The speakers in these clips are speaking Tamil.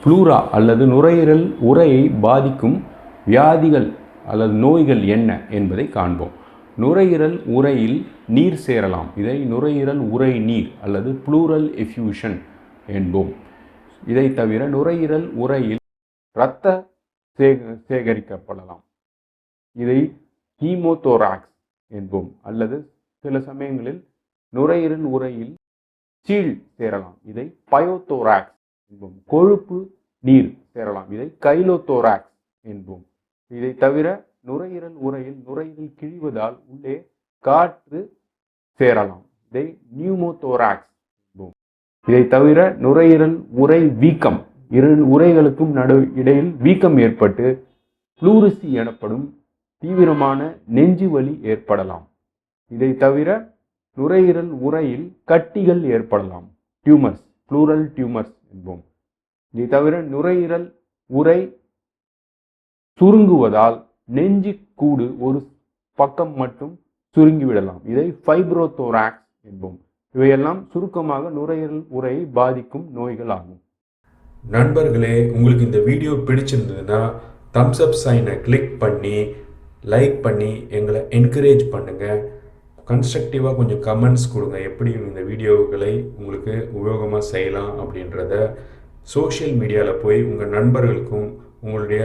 ப்ளூரா அல்லது நுரையீரல் உரையை பாதிக்கும் வியாதிகள் அல்லது நோய்கள் என்ன என்பதை காண்போம். நுரையீரல் உரையில் நீர் சேரலாம். இதை நுரையீரல் உரை நீர் அல்லது ப்ளூரல் எஃப்யூஷன் என்போம். இதை தவிர நுரையீரல் உரையில் இரத்த சேகரிக்கப்படலாம். இதை ஹீமோதோராக்ஸ் என்போம். அல்லது சில சமயங்களில் நுரையீரல் உரையில் சீழ் சேரலாம். இதை பயோதோராக்ஸ் என்போம். கொழுப்பு நீர் சேரலாம். இதை கைலோதோராக்ஸ் என்போம். இதை தவிர நுரையீரல் உரையில் நுரையீரல் கிழிவதால் உள்ளே காற்று சேரலாம். இதை நியூமோதோராக்ஸ் என்போம். இதை தவிர நுரையீரல் உரை வீக்கம், இரு உரைகளுக்கும் இடையில் வீக்கம் ஏற்பட்டு ப்ளூரிசி எனப்படும் தீவிரமான நெஞ்சு வலி ஏற்படலாம். இதை தவிர நுரையீரல் உரையில் கட்டிகள் ஏற்படலாம். டியூமர்ஸ், ப்ளூரல் டியூமர்ஸ் என்போம். இதை தவிர நுரையீரல் உரை சுருங்குவதால் நெஞ்சு கூடு ஒரு பக்கம் மட்டும் சுருங்கிவிடலாம். இதை ஃபைப்ரோதோராக்ஸ் என்போம். இவையெல்லாம் சுருக்கமாக நுரையீரல் உரையை பாதிக்கும் நோய்கள் ஆகும். நண்பர்களே, உங்களுக்கு இந்த வீடியோ பிடிச்சிருந்ததுன்னா தம்ஸ் அப் சைனை கிளிக் பண்ணி லைக் பண்ணி எங்களை என்கரேஜ் பண்ணுங்கள். கன்ஸ்ட்ரக்டிவாக கொஞ்சம் கமெண்ட்ஸ் கொடுங்க, எப்படி இந்த வீடியோக்களை உங்களுக்கு உபயோகமாக செய்யலாம் அப்படின்றத. சோஷியல் மீடியாவில் போய் உங்கள் நண்பர்களுக்கும் உங்களுடைய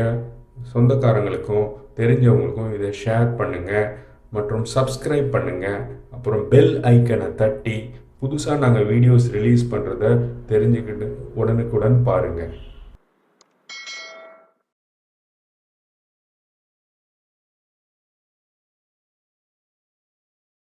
சொந்தக்காரங்களுக்கும் தெரிஞ்சவங்களுக்கும் இதை ஷேர் பண்ணுங்கள் மற்றும் சப்ஸ்கிரைப் பண்ணுங்கள். அப்புறம் பெல் ஐக்கனை தட்டி புதுசாக நாங்கள் வீடியோஸ் ரிலீஸ் பண்ணுறத தெரிஞ்சுக்கிட்டு உடனுக்குடன் பாருங்கள்.